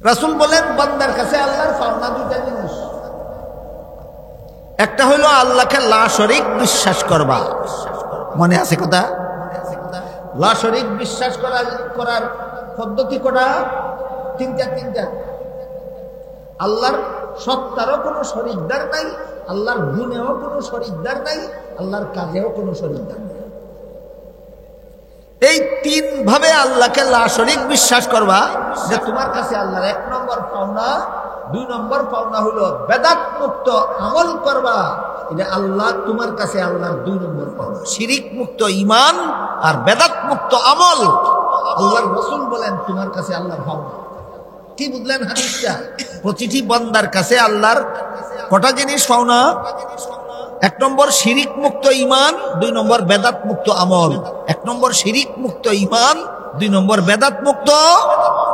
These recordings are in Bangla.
রাসূল বলেন বান্দার কাছে আল্লাহর পাওনা দুইটা জিনিস। একটা হইল আল্লাহকে লা শরীক বিশ্বাস করবা। মনে আছে কথা? লা শরীক বিশ্বাস করার পদ্ধতি কটা? তিনটা। আল্লাহর সত্তারও কোনো শরীকদার নাই, আল্লাহর গুণেও কোনো শরীকদার নাই, আল্লাহর কাজেও কোনো শরীকদার নাই। এই তিন ভাবে আল্লাহকে লা শরীক বিশ্বাস করবা যে তোমার কাছে আল্লাহর এক নম্বর পাওনা, দুই নম্বর পাওনা হলো বেদাত মুক্ত আমল করবা। এটা আল্লাহ তোমার কাছে আল্লাহর দুই নম্বর পাওনা। শিরিক মুক্ত ঈমান আর বেদাত মুক্ত আমল আল্লাহর রাসূল বলেন তোমার কাছে আল্লাহর পাওনা। কি বুঝলেন হাদিসটা? প্রতিটি বান্দার কাছে আল্লাহর কটা জিনিস পাওনা? এক নম্বর শিরিক মুক্ত ঈমান, দুই নম্বর বেদাত মুক্ত আমল। এক নম্বর শিরিক মুক্ত ঈমান, দুই নম্বর বেদাত মুক্ত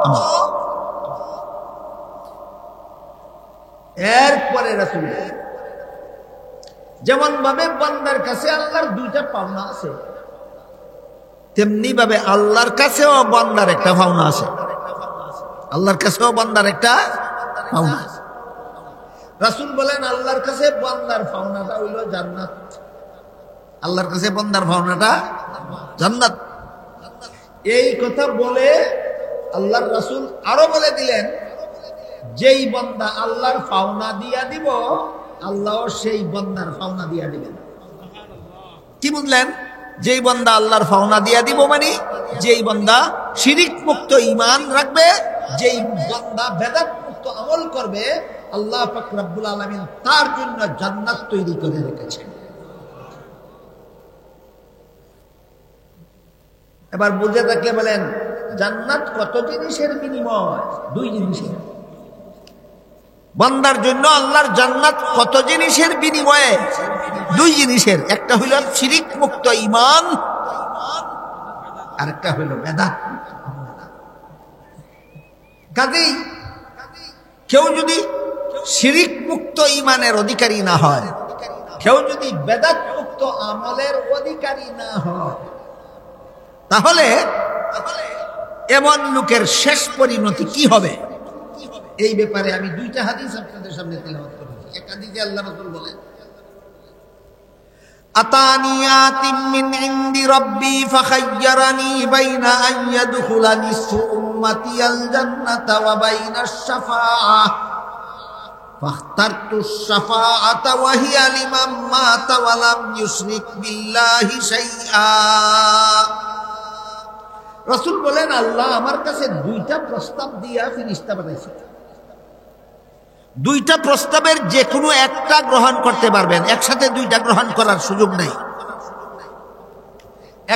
আমল। এরপরে রাসূল যেমন ভাবে বান্দার কাছে আল্লাহর দুইটা পাওনা আছে, তেমনি ভাবে আল্লাহর কাছেও বান্দার একটা পাওনা আছে। আল্লাহর কাছেও বান্দার একটা পাওনা আছে। রাসূল বলেন আল্লাহর কাছে বান্দার পাওনাটা হইল জান্নাত। আল্লাহর কাছে বান্দার পাওনাটা জান্নাত। এই কথা বলে আল্লাহর রাসূল আরো বলে দিলেন, যেই বান্দা আল্লাহর পাওনা দিয়া দিব, আল্লাহও সেই বান্দার পাওনা দিয়া দিবেন। কি বুঝলেন? যেই বান্দা আল্লাহর পাওনা দিয়া দিব মানে যেই বান্দা শিরিক মুক্ত ঈমান রাখবে, যেই বান্দা বেদাত মুক্ত আমল করবে, আল্লাহ পাক রব্বুল আলামিন তার জন্য জান্নাত তৈরি করে রেখেছেন। এবার বুঝে থাকলে বলেন, জান্নাত কত জিনিসের বিনিময়? দুই জিনিসের। বান্দার জন্য আল্লাহর জান্নাত কত জিনিসের বিনিময়ে? দুই জিনিসের। একটা হইল শিরিক মুক্ত ঈমান, আর একটা হইল বেদাত। কাজেই কেউ যদি শিরিক মুক্ত ঈমানের অধিকারী না হয়, কেউ যদি বেদাত মুক্ত আমলের অধিকারী না হয়, তাহলে এমন লোকের শেষ পরিণতি কি হবে? এই ব্যাপারে আমি দুইটা হাদিস আপনাদের সামনে তেলাওয়াত করেছি। এক হাদিসে আল্লাহ রাসূল বলেন, আতানি আতিম মিন ইনদি রাব্বি ফাখায়্যারানি বাইনা আন ইয়াদখুলানি উম্মতি আল জান্নাতা ওয়া বাইনা আশ-শাফাআহ ফাখতারতু আশ-শাফাআতা ওয়া হিয়া লিমান মাতা ওয়া লাম ইউশরিক বিল্লাহি শাইআ। রাসূল বলেন আল্লাহ আমার কাছে দুইটা প্রস্তাব দিয়া ফেরেশতা পাঠাইছে। দুইটা প্রস্তাবের যে কোনো একটা গ্রহণ করতে পারবেন, একসাথে দুইটা গ্রহণ করার সুযোগ নেই।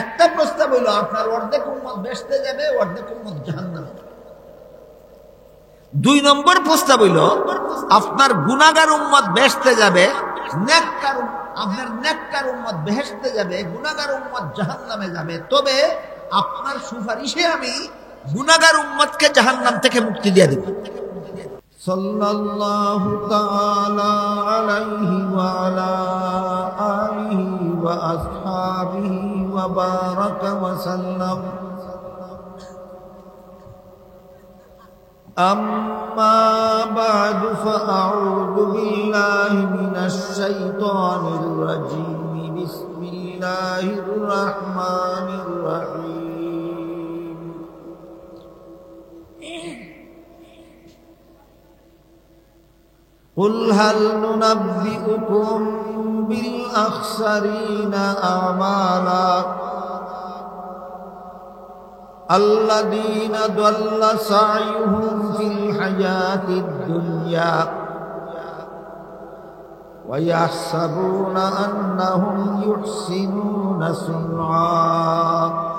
একটা প্রস্তাব হইল আপনার অর্ধেক উম্মত বেহেশতে যাবে, অর্ধেক উম্মত জাহান্নামে। দুই নম্বর প্রস্তাব হইল আপনার গুনাহগার উম্মত বেহেশতে যাবে, আপনার নেককার উম্মত বেহেশতে যাবে, গুনাহগার উম্মত জাহান্নামে যাবে। তবে আপনার সুপারিশে আমি গুনাহগার উম্মতকে জাহান্নাম থেকে মুক্তি দিয়ে দেব। সাল্লাল্লাহু তাআলা আলাইহি ওয়া আলা আলিহি ওয়া আসহাবিহি ওয়া বারাকা ওয়া সাল্লাম। আম্মা বা'দু ফাআউযু বিল্লাহি মিনাশ শাইতানির রাজীম। বিসমিল্লাহির রাহমানির রাহিম। قل هل ننبئكم بالأخسرين أعمالا الذين ضل سعيهم في الحياة الدنيا ويحسبون أنهم يحسنون صنعا.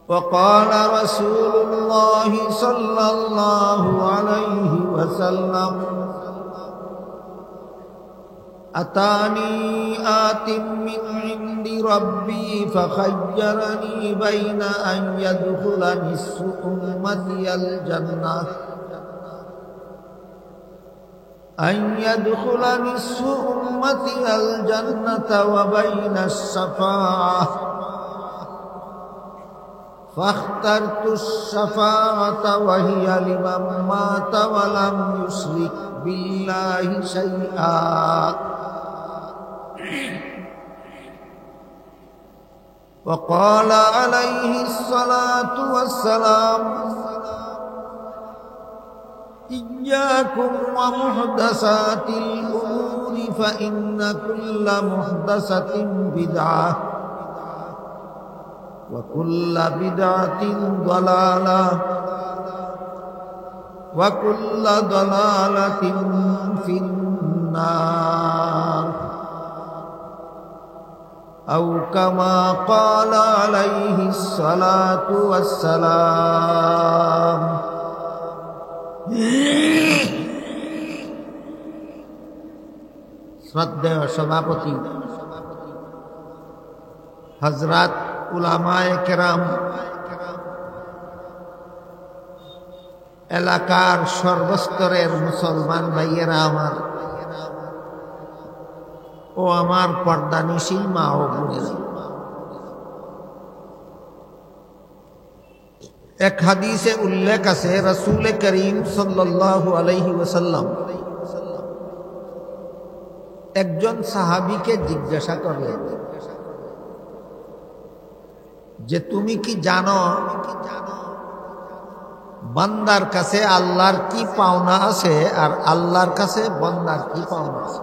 وقال رسول الله صلى الله عليه وسلم أتاني آت من عند ربي فخيرني بين أن يدخل نصف أمتي الجنة وبين الشفاعة فاخترت الشفاعة وهي لمن مات ولم يشرك بالله شيئا وقال عليه الصلاة والسلام إياكم ومحدثات الأمور فإن كل محدثة بدعة وكل بدعة ضلالة وكل ضلالة في النار أو كما قال عليه الصلاة والسلام শ্রদ্ধেয় সভাপতি হযরত উলামায়ে কেরাম, এলাকার সর্বস্তরের মুসলমান ভাইয়েরা আমার ও আমার পর্দানিশী মা ও বোনেরা, এক হাদিসে উল্লেখ আছে রাসূল করিম সাল্লাল্লাহু আলাইহি ওয়াসাল্লাম একজন সাহাবীকে জিজ্ঞাসা করলেন যে তুমি কি জানো বান্দার কাছে আল্লাহর কি পাওনা আছে আর আল্লাহর কাছে বান্দার কি পাওনা আছে?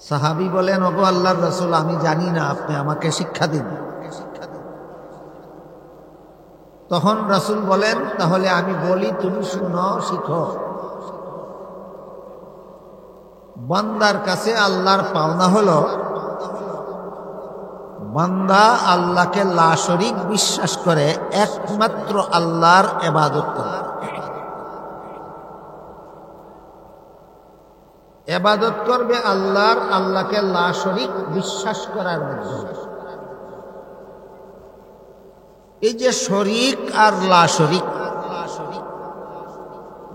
সাহাবী বলেন, ওগো আল্লাহর রাসূল, আমি জানি না, আপনি আমাকে শিক্ষা দিন। তখন রাসূল বলেন, তাহলে আমি বলি, তুমি শুনো, শিখো। বান্দার কাছে আল্লাহর পাওনা হলো বান্দা আল্লাহকে লা শরীক বিশ্বাস করে একমাত্র আল্লাহর ইবাদত করে। ইবাদত করবে আল্লাহর, আল্লাহকে লা শরীক বিশ্বাস করার মাধ্যমে। এই যে শরীক আর লা শরীক,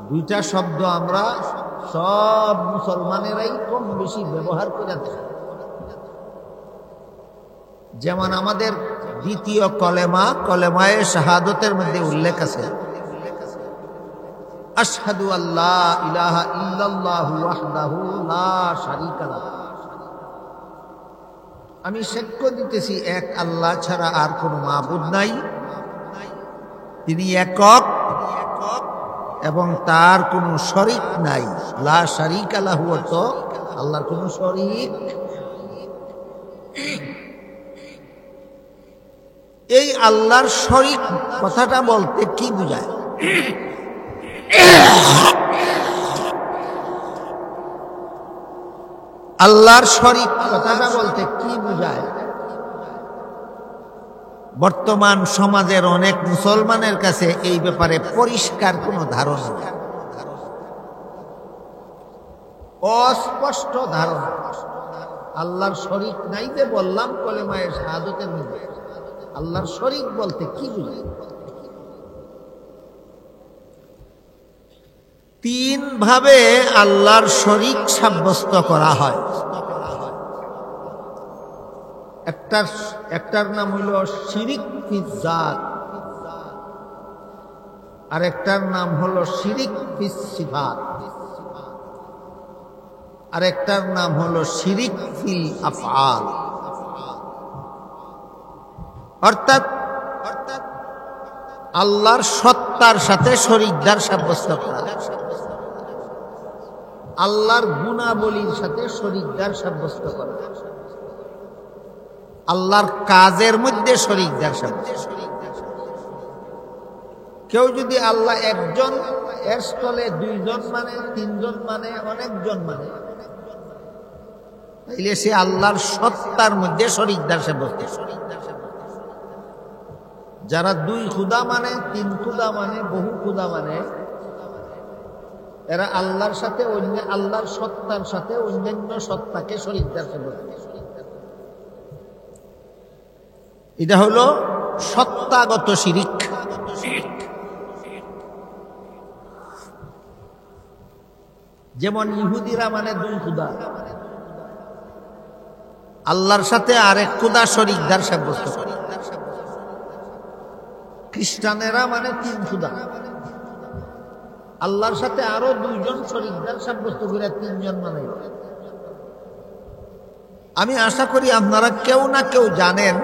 দুইটা শব্দ আমরা সব মুসলমানেরাই কম বেশি ব্যবহার করে থাকি। যেমন আমাদের দ্বিতীয় কলেমায়ে শাহাদতের মধ্যে উল্লেখ আছে, আশহাদু আল্লা ইলাহা ইল্লাল্লাহু ওয়াহদাহু লা শারীকা লাহু, আমি সাক্ষ্য দিতেছি এক আল্লাহ ছাড়া আর কোনো মাবুদ নাই, তিনি একক এবং তার কোনো শরীক নাই। লা শারীকা লাহু অর্থ আল্লাহর কোনো শরীক। এই আল্লাহর শরীক কথাটা বলতে কি বোঝায়? আল্লাহর শরীক কথাটা বলতে কি বোঝায়? বর্তমান সমাজের অনেক মুসলমানের কাছে এই ব্যাপারে পরিষ্কার কোনো ধারণা নেই, অস্পষ্ট ধারণা। আল্লাহর শরীক নাই যে বললাম কলেমায়ে শাহাদাতের মধ্যে, আল্লাহর শরীক বলতে কি বোঝায়? তিন ভাবে আল্লাহর শরীক সাব্যস্ত করা হয়। একটার নাম হইল শিরিক ফিজ জাত, আর একটার নাম হলো শিরিক ফিজ সিফাত, আর একটার নাম হলো শিরিক ফিল আফআল। অর্থাৎ আল্লাহর সত্তার সাথে শরীকদার সাব্যস্ত করা, আল্লাহর গুণাবলীর সাথে শরীকদার সাব্যস্ত করা, আল্লাহর কাজের মধ্যে শরীকদার সাব্যস্ত। কেউ যদি আল্লাহ একজন, এর স্থলে দুইজন মানে, তিনজন মানে, অনেকজন মানে, তাইলে সে আল্লাহর সত্তার মধ্যে শরীকদার সাব্যস্ত। যারা দুই খুদা মানে, তিন খুদা মানে, বহু খুদা মানে, এরা আল্লাহর সাথে অন্য, আল্লাহর সত্তার সাথে অন্যান্য সত্তাকে শরীকদার সাব্যস্ত। এটা হলো সত্তাগত শিরিক। যেমন ইহুদিরা মানে দুই খুদা, আল্লাহর সাথে আরেক খোদা শরীকদার সাব্যস্ত করে। খ্রিস্টানেরা মানে তিন খোদা, আল্লাহর সাথে আরো দুইজন শরীকদার সাব্যস্ত করে তিনজন মানে। আমি আশা করি আপনারা কেউ না কেউ জানেন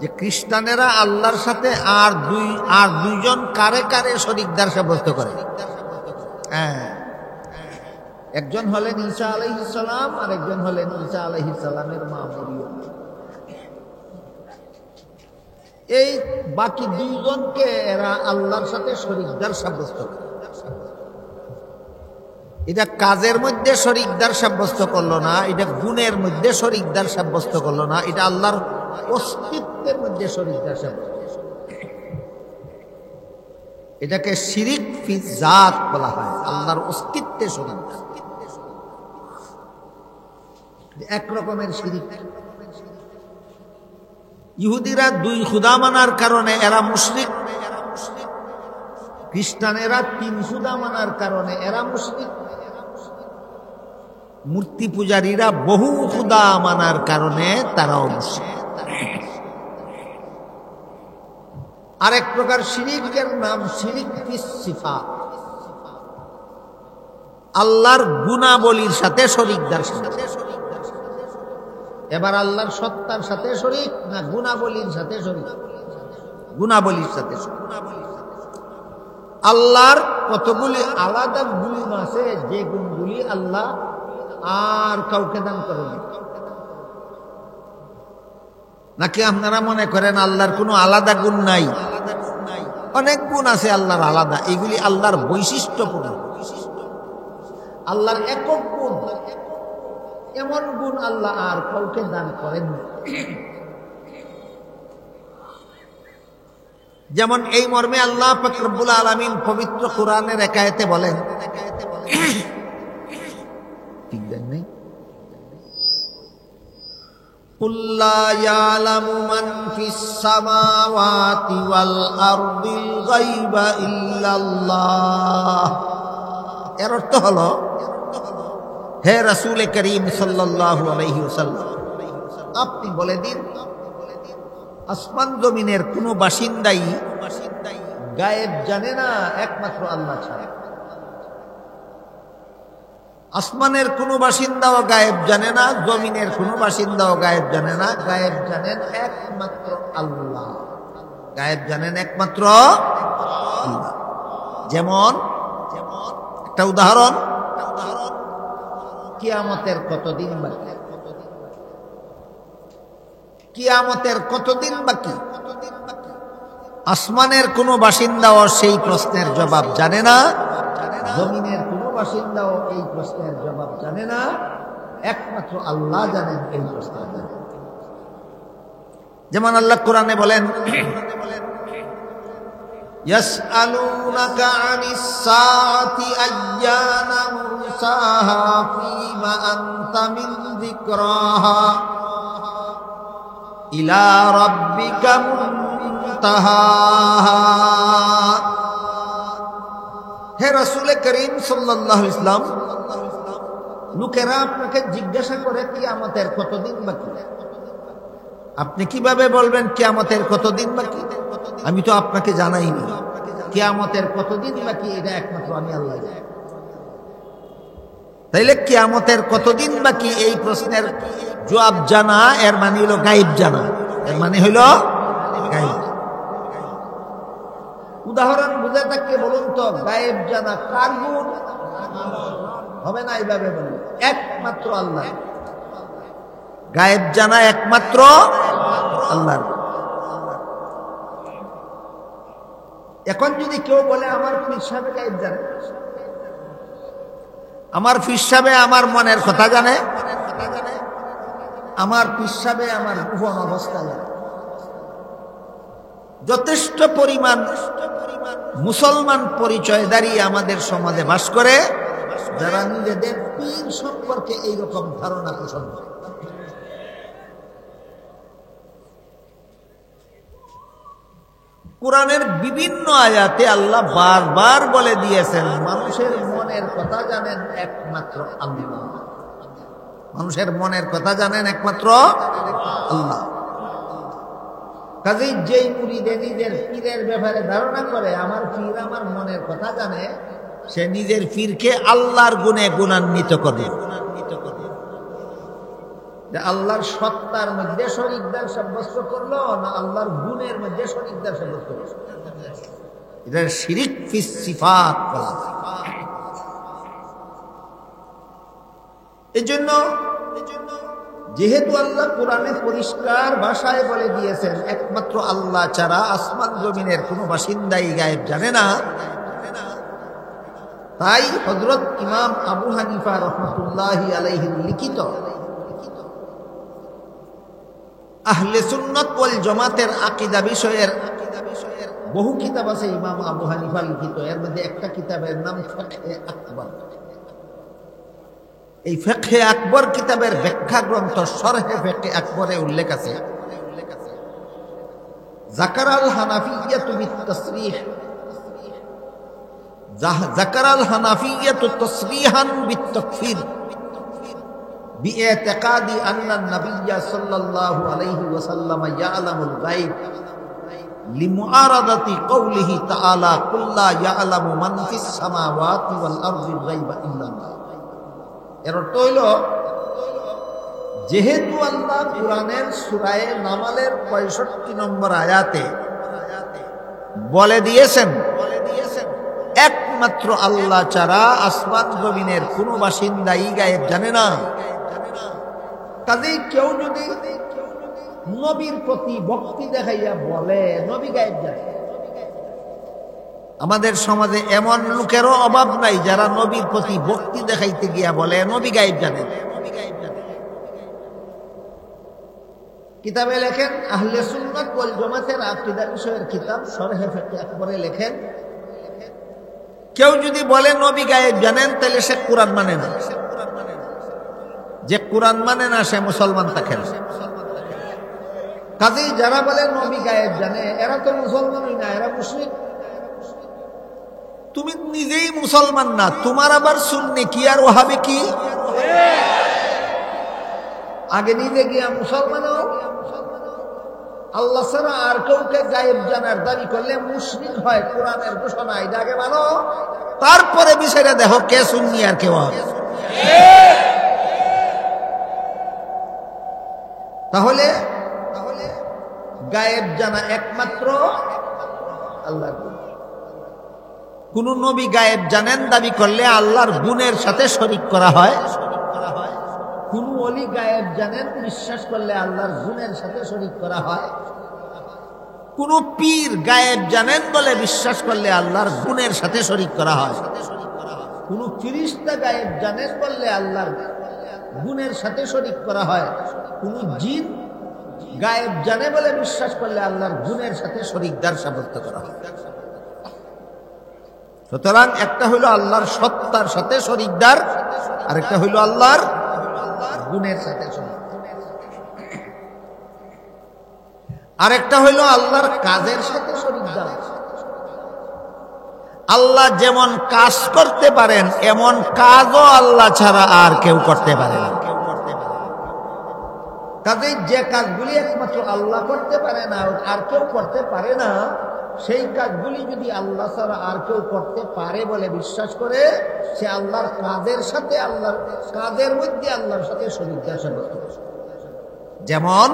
যে খ্রিস্টানেরা আল্লাহর সাথে আর দুইজন কারে কারে শরীকদার সাব্যস্ত করে। হ্যাঁ, একজন হলেন ঈসা আলাইহিস সালাম আর একজন হলেন ঈসা আলাইহিস সালামের মা মরিয়ম। এই বাকি দুইজনকে এরা আল্লাহর সাথে শরীকদার সাব্যস্ত করে। এটা কাজের মধ্যে শরীকদার সাব্যস্ত করলো না, এটা গুণের মধ্যে শরীকদার সাব্যস্ত করলো না, এটা আল্লাহর অস্তিত্বের মধ্যে শরীকদার সাব্যস্ত। এটাকে শিরিক ফি জাত বলা হয়, আল্লাহর অস্তিত্বে শরীক, এক রকমের শিরিক। ইহুদিরা দুই খোদা মানার কারণে এরা মুশরিক, খ্রিস্টানেরা তিন খোদা মানার কারণে এরা মুশরিক, মূর্তি পূজারীরা বহু খোদা মানার কারণে তারাও মুশরিক। আরেক প্রকার শিরিকের নাম শিরিক ফিস সিফাত, আল্লাহর গুণাবলীর সাথে শরীকদার সাথে। এবার আল্লাহর সত্তার সাথে শরীক না গুণাবলীর সাথে শরীক? গুণাবলীর সাথে। আল্লাহর কতগুলি আলাদা গুণ আছে যে গুণগুলি আল্লাহ আর কাউকে দান করেন। নাকি আপনারা মনে করেন আল্লাহর কোনো আলাদা গুণ নাই? অনেক গুণ আছে আল্লাহর আলাদা, এগুলি আল্লাহর বৈশিষ্ট্যপূর্ণ, আল্লাহর একক গুণ। এমন গুণ আল্লাহ আর কাউকে দান করেন। যেমন এই মর্মে আল্লাহ পাক রব্বুল আলামিন পবিত্র কোরআনের এক আয়াতে বলেন, ঠিক নেই, قُلْ لَا يَعْلَمُ مَنْ فِي السَّمَاوَاتِ وَالْأَرْضِ الْغَيْبَ إِلَّا اللَّهُ। এর অর্থ হলো, হে রাসূল করিম সাল্লাল্লাহু আলাইহি ওয়াসাল্লাম, আপনি বলে দিন আসমান জমিনের কোনো বাসিন্দাই গায়েব জানে না একমাত্র আল্লাহ ছাড়া। আসমানের কোনো বাসিন্দাও গায়েব জানে না, জমিনের কোনো বাসিন্দাও গায়েব জানে না, গায়েব জানেন একমাত্র আল্লাহ। গায়েব জানেন একমাত্র আল্লাহ। যেমন একটা উদাহরণ, কিয়ামতের কতদিন বাকি? কিয়ামতের কতদিন বাকি? আসমানের কোনো বাসিন্দাও সেই প্রশ্নের জবাব জানে না, জমিনের কোনো বাসিন্দাও এই প্রশ্নের জবাব জানে না, একমাত্র আল্লাহ জানেন এই প্রশ্নের জবাব। যেমন আল্লাহ কোরআনে বলেন, ইয়াসআলুনাকা আনিস সাআতি আইয়ানা মুরসাহা ফীমা আনতা মিন যিকরাহা ইলা রাব্বিকা মুনতাহাহা। হে রাসূল করিম সাল্লাল্লাহু আলাইহি ওয়াসাল্লাম, লোকেরা আপনাকে জিজ্ঞাসা করে কিয়ামতের কতদিন বাকি। আপনি কিভাবে বলবেন কিয়ামতের কতদিন বাকি? আমি তো আপনাকে জানাইনি কিয়ামতের কতদিন বাকি, এটা একমাত্র আমি আল্লাহ জানি। তাইলে কিয়ামতের কতদিন বাকি এই প্রশ্নের জবাব জানা এর মানে হলো গায়েব জানা, এর মানে হলো গায়েব। উদাহরণ বুঝে থাকলে বলুন তো, গায়েব জানা কার গুণ? হবে না এইভাবে বলুন, একমাত্র আল্লাহ। গায়েব জানা একমাত্র আল্লাহর। এখন যদি কেউ বলে আমার পীর সাহেব গায়েব জানে, আমার পীর সাহেব আমার মনের কথা জানে, আমার পীর সাহেব আমার গোপন অবস্থা জানে। যথেষ্ট পরিমাণ মুসলমান পরিচয়দারী আমাদের সমাজে বাস করে, যারা নিজেদের পীর সম্পর্কে এইরকম ধারণা পোষণ করে। কোরআনের বিভিন্ন আয়াতে আল্লাহ বারবার বলে দিয়েছেন, মানুষের মনের কথা জানেন একমাত্র আল্লাহ। মানুষের মনের কথা জানেন একমাত্র আল্লাহ। কাজেই যেই মুরিদে নিজের পীরের ব্যাপারে ধারণা করে আমার পীর আমার মনের কথা জানে, সে নিজের পীরকে আল্লাহর গুণে গুণান্বিত করবে। আল্লাহর সত্তার মধ্যে শরীকদার সাব্যস্ত করলো না আল্লাহর গুণের মধ্যে শরীকদার সাব্যস্ত করলো, এটা শিরিক ফিস সিফাত বলা। এজন্য যেহেতু আল্লাহ কোরআনে পরিষ্কার ভাষায় বলে দিয়েছেন একমাত্র আল্লাহ ছাড়া আসমান জমিনের কোনো বাসিন্দাই গায়েব জানে না, তাই হযরত ইমাম আবু হানিফা রাহমাতুল্লাহি আলাইহি লিখিত আহলে সুন্নাত ওয়াল জামাতের আকীদা বিষয়ের বহু কিতাব আছে ইমাম আবু হানিফা লিখিত। এর মধ্যে একটা কিতাবের নাম ফিকহে আকবর। এই ফিকহে আকবর কিতাবের ব্যাখ্যা গ্রন্থ শরহে ফিকহে আকবরে উল্লেখ আছে যাকারাল হানাফিয়্যাতু বিত-তাসরিহ, যাকারাল হানাফিয়্যাতু তাসরিহান বিত-তাকফির বিইতিকাদি আন্না নবিয়্য সাল্লাল্লাহু আলাইহি ওয়াসাল্লাম ইয়ালামুল গায়ব লিমুআরাদাতি কওলিহি তাআলা কুল লা ইয়ালামু মান ফিস সামাওয়াতি ওয়াল আরদিল গায়বা ইল্লাল্লাহ। এর অর্থ হইল, যেহেতু আল্লাহ কুরআনের সূরা নামালের 65 নম্বর আয়াতে বলে দিয়েছেন একমাত্র আল্লাহ ছাড়া আসমান জমিনের কোনো বাসিন্দাই গায়েব জানে না, কাজেই কেউ যদি নবীর প্রতি ভক্তি দেখাইয়া বলে নবী গায়েব জানে, আমাদের সমাজে এমন লোকেরও অভাব নাই যারা নবীর প্রতি ভক্তি দেখাইতে গিয়া বলে নবী গায়েব জানে। কিতাবে লেখেন আহলে সুন্নাত ওয়াল জামাতের আকীদা বিষয়ের কিতাব শরহে ফিকহে আকবরে লেখেন, কেউ যদি বলে নবী গায়েব জানেন তাহলে সে কোরআন মানে না। যে কোরআন মানে না সে মুসলমান থাকে না। কাজেই যারা বলে নবী গায়েব জানে এরা তো মুসলমানই না, এরা মুশরিক। তুমি নিজেই মুসলমান না, তোমার আবার সুন্নি কি আর ওয়াহাবি কি? আগে নিজে গিয়া মুসলমান হও। আল্লাহ ছাড়া আর কাউকে গায়েব জানার দাবি করলে মুশরিক হয়, কোরআনের ঘোষণা। এটা আগে মানো, তারপরে বিষয়টা দেখো কে সুন্নি আর কে ওয়াহাবি। তাহলে গায়েব জানা একমাত্র আল্লাহর গুণ। কোন নবী গায়েব জানেন দাবি করলে আল্লাহর গুণের সাথে শরীক করা হয়। কোন ওলি গায়েব জানেন বিশ্বাস করলে আল্লাহর গুণের সাথে শরীক করা হয়। কোন পীর গায়েব জানেন বলে বিশ্বাস করলে আল্লাহর গুণের সাথে শরীক করা হয়। কোন ফেরেশতা গায়েব জানেন বললে আল্লাহর গুণের সাথে শরীক করা হয়। কোন জিন গায়েব জানে বলে বিশ্বাস করলে আল্লাহর গুণের সাথে শরীকদার সাব্যস্ত করা হয়। সুতরাং একটা হইল আল্লাহর সত্তার সাথে শরীকদার, আর একটা হইল আল্লাহর গুণের সাথে শরীক, আর একটা হইল আল্লাহর কাজের সাথে শরীকদার। আল্লাহ যেমন কাজ করতে পারেন এমন কাজও আল্লাহ ছাড়া আর কেউ করতে পারে না। কাজেই যে কাজগুলি একমাত্র আল্লাহ করতে পারে না আর কেউ করতে পারে না, সেই কাজগুলি যদি আল্লাহ ছাড়া আর কেউ করতে পারে বলে বিশ্বাস করে, সে আল্লাহর কাজের সাথে আল্লাহর কাজের মধ্যে আল্লাহর সাথে শরীকদার সাব্যস্ত করে। যেমন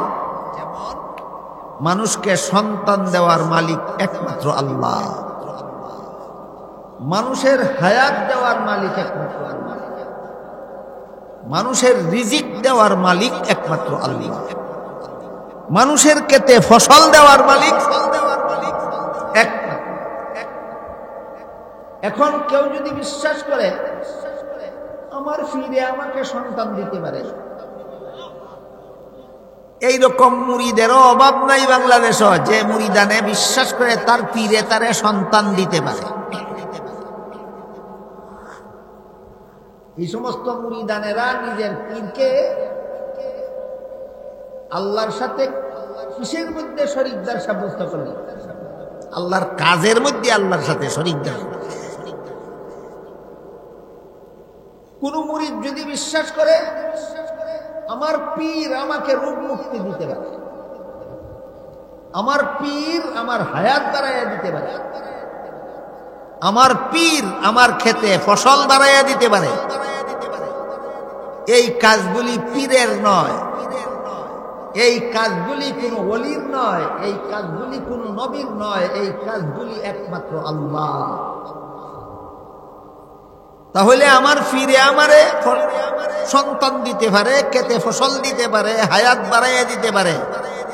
মানুষকে সন্তান দেওয়ার মালিক একমাত্র আল্লাহ, মানুষের হায়াত দেওয়ার মালিক একমাত্র আল্লাহ, মানুষের রিজিক দেওয়ার মালিক একমাত্র আল্লাহ, মানুষের ক্ষেতে ফসল দেওয়ার মালিক একমাত্র। এখন কেউ যদি বিশ্বাস করে আমার ফিরে আমাকে সন্তান দিতে পারে, এইরকম মুরিদেরও অভাব নাই বাংলাদেশও, যে মুরিদানে বিশ্বাস করে তার পীরে তারে সন্তান দিতে পারে। এই সমস্ত মুরিদানেরা নিজের পীরকে আল্লাহর সাথে কিসের মধ্যে শরীকদার সাব্যস্ত করে? আল্লাহর কাজের মধ্যে আল্লাহর সাথে শরীকদার। কোন মুরিদ যদি বিশ্বাস করে আমার পীর আমাকে রোগ মুক্তি দিতে পারে, আমার পীর আমার হায়াত বাড়াইয়া দিতে পারে, আমার পীর আমার ক্ষেতে ফসল বাড়াইয়া দিতে পারে। এই কাজগুলি পীরের নয়, এই কাজগুলি কোনো ওলির নয়, এই কাজগুলি কোনো নবীর নয়, এই কাজগুলি একমাত্র আল্লাহ। তাহলে আমার ফিরে আমারে সন্তান দিতে পারে, খেতে ফসল দিতে পারে, হায়াত বাড়াইয়া দিতে পারে,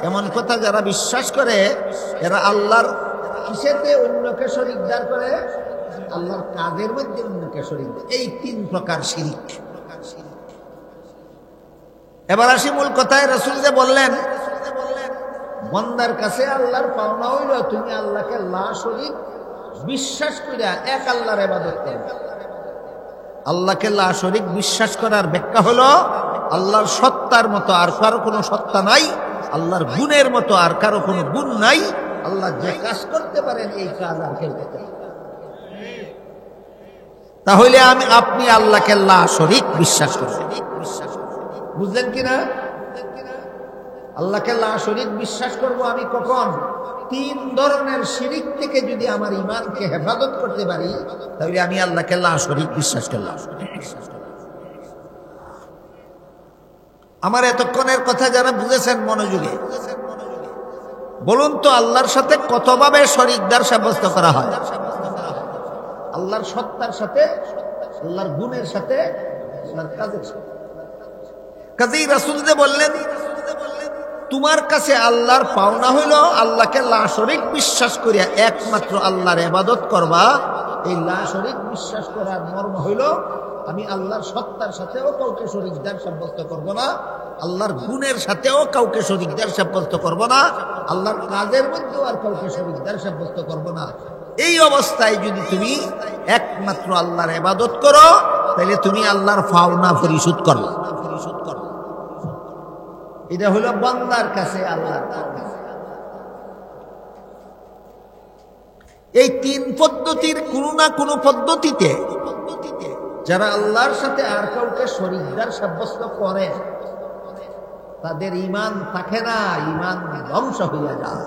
এমন কথা যারা বিশ্বাস করে এরা আল্লাহর কিসেতে অন্যকে শরীকদার করে? আল্লাহর কাজের মধ্যে অন্যকে শরীক দেয়। এই 3 প্রকার শিরিক। এবার আসি মূল কথায়। রাসূল যে বললেন বান্দার কাছে আল্লাহর পাওনা হইল তুমি আল্লাহকে লা শরীক বিশ্বাস কইরা এক আল্লাহর ইবাদত করো। আল্লাহকে লা শরীক বিশ্বাস করার ব্যাখ্যা হলো আল্লাহর সত্তার মতো আর কারো কোনো সত্তা নাই, আল্লাহর গুণের মতো আর কারো কোনো গুণ নাই। আল্লাহ যে কাজ করতে পারেন এই কাজ আর কেউ করতে পারে। তাহলে আপনি আল্লাহকে লা শরীক বিশ্বাস করেন। বুঝলেন কিনা? আল্লাহকে লা শরীক বিশ্বাস করব আমি কখন? 3 ধরনের শিরিক থেকে যদি আমার ঈমানকে হেফাজত করতে পারি তাহলে আমি আল্লাহকে লা শরীক বিশ্বাস করলাম। আমার এতক্ষণের কথা যারা বুঝেছেন মনোযোগে বলুন তো, আল্লাহর সাথে কতভাবে শরীকদার সাব্যস্ত করা হয়? আল্লাহর সত্তার সাথে, আল্লাহর গুণের সাথে, আল্লাহর কাজের সাথে। কাজেই রাসূল যে বললেন তোমার কাছে আল্লাহর পাওনা হইল আল্লাহকে লা শরীক বিশ্বাস করিয়া একমাত্র আল্লাহর ইবাদত করবা। এই লা শরীক বিশ্বাস করার মর্ম হইল আমি আল্লাহর সত্তার সাথেও কাউকে শরীকদার সাব্যস্ত করব না, আল্লাহর গুণের সাথেও কাউকে শরীকদার সাব্যস্ত করব না, আল্লাহর কাজের মধ্যেও আর কাউকে শরীকদার সাব্যস্ত করব না। এই অবস্থায় যদি তুমি একমাত্র আল্লাহর ইবাদত করো তাহলে তুমি আল্লাহর পাওনা পরিশোধ করো। এটা হলো বান্দার কাছে আল্লাহর পাওনা। এই 3 পদ্ধতির কোন না কোন পদ্ধতিতে যারা আল্লাহর সাথে আর কাউকে শরীকদার সাব্যস্ত করে তাদের ঈমান থাকে না, ঈমান ধ্বংস হইয়া যায়।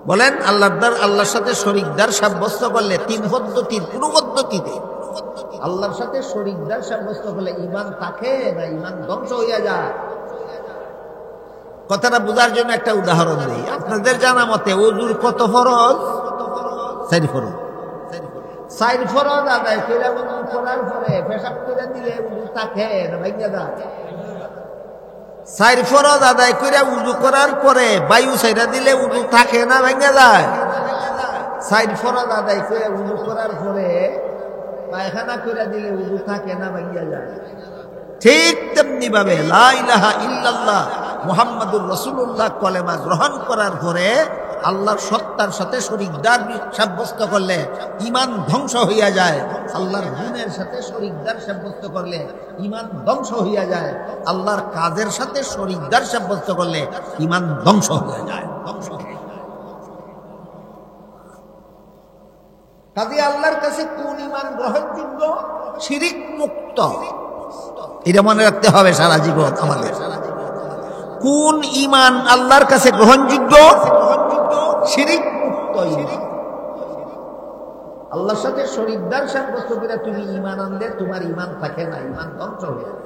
বলেন আল্লাহর সাথে শরীকদার সাব্যস্ত করলে 3 পদ্ধতির কোন পদ্ধতিতে আল্লাহর সাথে শরীকদার সাব্যস্ত করলে ঈমান থাকে না ঈমান ধ্বংস হইয়া যায়? কথাটা বোঝার জন্য একটা উদাহরণ দিই। আপনাদের জানা মতে ওযুর কত ফরজ? 4 ফরজ। 4 ফরজ আদায় করে ওযু করার পরে পেশাব করে দিলে ওযু থাকে না ভাঙা যায়? 4 ফরজ আদায় করে ওযু করার পরে বায়ু ছাইরা দিলে ওযু থাকে না ভাঙা যায়? 4 ফরজ আদায় করে ওযু করার পরে পায়খানা করে দিলে ওযু থাকে না ভাঙা যায়? ঠিক তেমনি ভাবে লা ইলাহা ইল্লাল্লাহ মুহাম্মাদুর রাসূলুল্লাহ কলেমা গ্রহণ করার পরে আল্লাহর সত্তার সাথে শরীকদার সাব্যস্ত করলে ঈমান ধ্বংস হইয়া যায়। আল্লাহর গুণের সাথে শরীকদার সাব্যস্ত করলে ঈমান ধ্বংস হইয়া যায়। আল্লাহর কাজের সাথে শরীকদার সাব্যস্ত করলে ঈমান ধ্বংস হইয়া যায়। কাজে আল্লাহর কাছে কোন ঈমান গ্রহণযোগ্য? শিরিক মুক্ত। এটা মনে রাখতে হবে সারা জীবন আমাদের। কোন ঈমান আল্লাহর কাছে গ্রহণযোগ্য? শিরিক মুক্ত ঈমান। আল্লাহর সাথে শরীকদার সাব্যস্ত করে তুমি ঈমান আনলে তোমার ঈমান থাকে না, ঈমান ধ্বংস হয়ে যায়।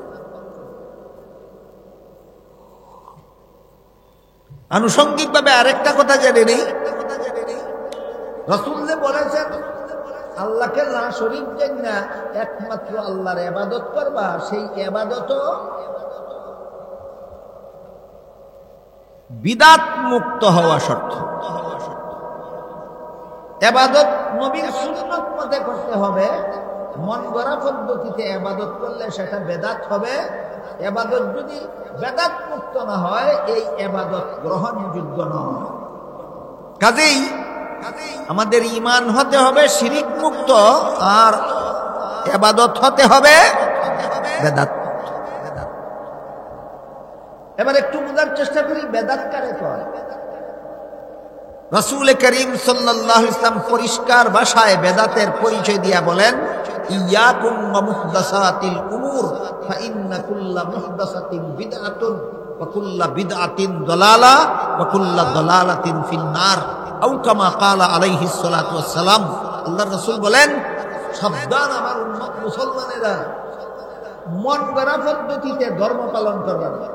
আনুষঙ্গিকভাবে আরেকটা কথা জেনে নেই। রাসূল যে বলেছেন আল্লাহকে লা শরীক জানা একমাত্র আল্লাহর ইবাদত করবা, সেই ইবাদতও বিদাত মুক্ত হওয়া শর্ত। ইবাদত নবীর সুন্নাত মতে করতে হবে। মন গড়া পদ্ধতিতে ইবাদত করলে সেটা বেদাত হবে। ইবাদত যদি বেদাত মুক্ত না হয় এই ইবাদত গ্রহণযোগ্য নয়। কাজেই আমাদের ঈমান হতে হবে শিরিক মুক্ত আর ইবাদত হতে হবে বেদাত। এবার একটু বোঝার চেষ্টা করি বেদাত কারে কয়। রাসূল করিম সাল্লাল্লাহু আলাইহি ওয়াসাল্লাম পরিষ্কার ভাষায় বেদাতের পরিচয় দিয়া বলেন ইয়াকুম ওয়া মুহদাসাতিল উমুর ফাইন্না কুল্লা মুহদাসাতিন বিদআতুন ওয়া কুল্লা বিদআতিন দালালা ওয়া কুল্লা দালালাতিন ফিন্নার আও কামা ক্বালা আলাইহিস সালাতু ওয়াস সালাম। আল্লাহর রাসূল বলেন, সাবধান আমার উম্মত মুসলমানেরা, মন গড়া পদ্ধতিতে ধর্ম পালন করবে না,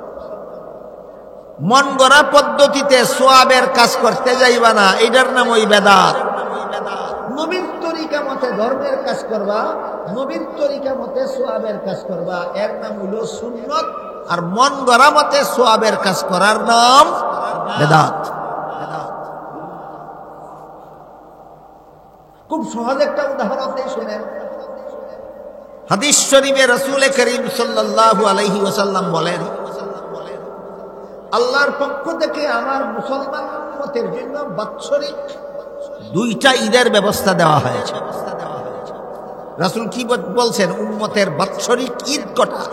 মন গড়া পদ্ধতিতে সওয়াবের কাজ করতে যাইবা না, এটার নাম ওই বেদাত। নবীর তরিকা মতে ধর্মের কাজ করবা, নবীর তরিকা মতে সওয়াবের কাজ করবা, এর নাম হলো সুন্নত। আর মন গড়া মতে সওয়াবের কাজ করার নাম বেদাত। খুব সহজ একটা উদাহরণ দিয়ে শুনেন। হাদিস শরীফে রাসূল করিম সাল্লাল্লাহু আলাইহি ওয়াসাল্লাম বলেন, আল্লাহর পক্ষ থেকে আমার মুসলমান উম্মতের জন্য বাৎসরিক 2টা ঈদের ব্যবস্থা দেওয়া হয়েছে। রাসূল কি বলছেন? উম্মতের বাৎসরিক ঈদ কটা?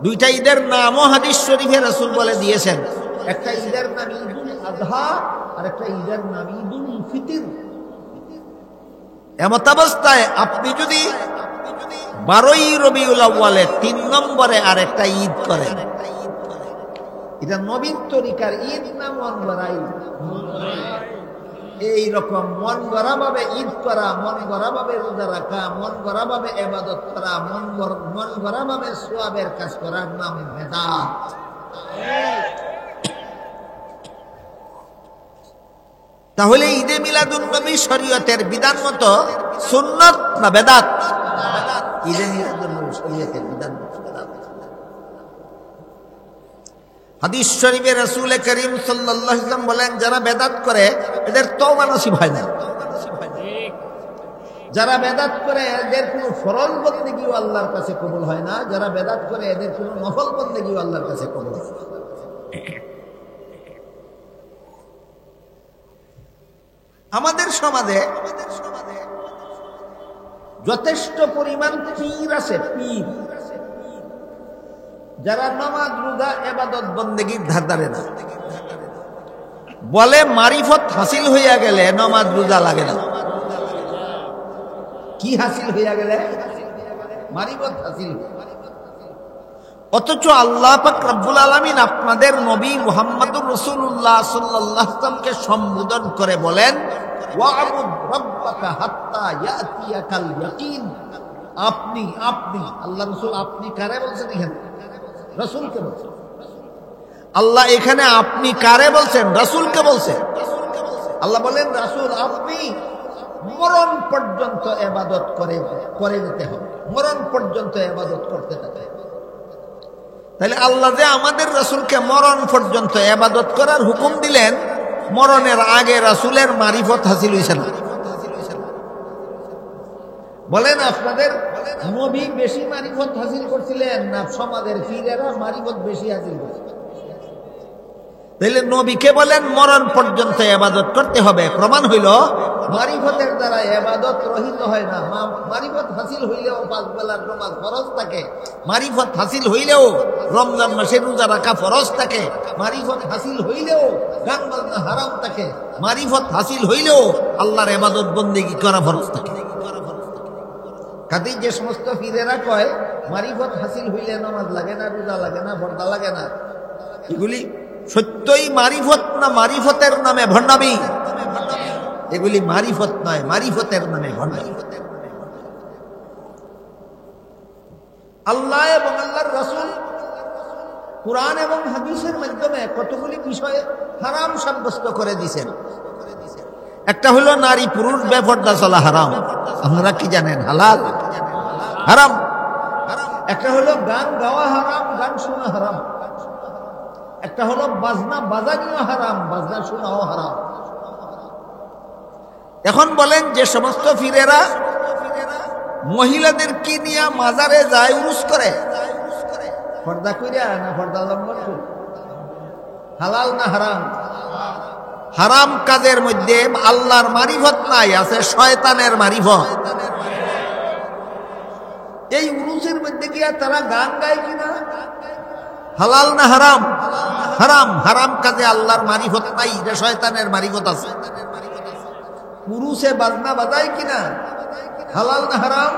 2টা ঈদের নামও হাদিস শরীফে রাসূল বলে দিয়েছেন। একটা ঈদের নাম ঈদুল আযহা আর একটা ঈদের নাম ঈদুল ফিতর। এমত অবস্থায় আপনি যদি 12ই রবিউল আউয়ালে 3 নম্বরে আরেকটা ঈদ করেন, এটা নবীর তরিকার ঈদ না মন গড়া ঈদ? এইরকম মন গড়া ভাবে ঈদ করা, মন গড়া ভাবে রোজা রাখা, মন গড়া ভাবে ইবাদত করা, মন গড়া ভাবে সওয়াবের কাজ করার নাম বেদাত। তাহলে ঈদে মিলাদুন নবী শরীয়তের বিধান মতো সুন্নাত না বেদাত? ঈদে মিলাদুন নবী শরীয়তের বিধান মতো বেদাত। হাদিস শরীফে রাসূল করিম সাল্লাল্লাহু আলাইহি ওয়াসাল্লাম বলেন, যারা বেদাত করে এদের তওবা নসিব হয় না। যারা বেদাত করে এদের কোনো ফরজ বন্দেগীও আল্লাহর কাছে কবুল হয় না। যারা বেদাত করে এদের কোনো নফল বন্দেগীও আল্লাহর কাছে কবুল হয় না। আমাদের সমাজে যথেষ্ট পরিমাণ পীর আছে, পীর, যারা নামাজ রোজা ইবাদত বন্দেগীর ধার ধারে না। বলে মারিফত হাসিল হইয়া গেলে নামাজ রোজা লাগে না। কি হাসিল হইয়া গেলে? মারিফত হাসিল। অথচ আল্লাহ পাক রব্বুল আলামিন আপনাদের নবী মুহাম্মদুর রাসূলুল্লাহ সাল্লাল্লাহু আলাইহি ওয়াসাল্লামকে সম্বোধন করে বলেন, ওয়া'বুদ রাব্বাকা হাত্তা ইয়াতিয়াকাল ইয়াকিন। আপনি আল্লাহ রাসূল আপনি কারে বলছেন? এখানে রাসূলকে বলছেন। আল্লাহ এখানে আপনি কারে বলছেন? রাসূলকে বলছেন। আল্লাহ বলেন, রাসূল আপনি মরণ পর্যন্ত ইবাদত করে যেতে হবে, মরণ পর্যন্ত ইবাদত করতে থাকে। তাহলে আল্লাহ যে আমাদের রাসূলকে মরণ পর্যন্ত ইবাদত করার হুকুম দিলেন, মরণের আগে রাসূলের মারিফত হাসিল হয়েছে না? বলেন, আপনাদের নবী বেশি মারিফত হাসিল করছিলেন না সমাজের পীরেরা মারিফত বেশি হাসিল করছে? তাহলে নবীকে বলেন মরণ পর্যন্ত ইবাদত করতে হবে, প্রমাণ হইল মারিফতের দ্বারা ইবাদত রহিত হয় না। মারিফত হাসিল হইলেও 5 বেলার নামাজ ফরজ থাকে, মারিফত হাসিল হইলেও রমজান মাসে রোজা রাখা ফরজ থাকে, মারিফত হাসিল হইলেও গান বাজনা হারাম থাকে, মারিফত হাসিল হইলেও আল্লাহর ইবাদত বন্দেগী করা ফরজ থাকে। কাজেই যে সমস্ত পীরেরা কয় মারিফত হাসিল হইলে নামাজ লাগে না, রোজা লাগে না, পর্দা লাগে না, এগুলি সত্যই মারিফত না মারিফতের নামে ভণ্ডামি? এগুলি মারিফত নয়, মারিফতের নামে ভণ্ডামি। আল্লাহ এবং আল্লাহর রাসূল কুরআন এবং হাদিসের মাধ্যমে কতগুলি বিষয়ে হারাম সাব্যস্ত করে দিয়েছেন। একটা হলো নারী পুরুষ বেপরদা চলা হারাম। আপনারা কি জানেন? হালাল হারাম। একটা হলো গান গাওয়া হারাম, গান শোনা হারাম। একটা হলো বাজনা বাজানিও হারাম, বাজনা শোনাও হারাম। এখন বলেন, যে সমস্ত পীরেরা মহিলাদেরকে নিয়ে মাজারে যায়, উরুস করে, পর্দা কইরা না পর্দা লঙ্ঘন করে? হালাল না হারাম? হারাম কাজের মধ্যে আল্লাহর মারিফত নাই, আছে শয়তানের মারিফত। এই উরুসের মধ্যে গিয়া তারা গান গায় কিনা? হালাল না হারাম? হারাম। হারাম কাজে আল্লাহর মারিফত নাই, এটা শয়তানের মারিফত আছে। উরুসে বাজনা বাজায় কিনা? হালাল না হারাম?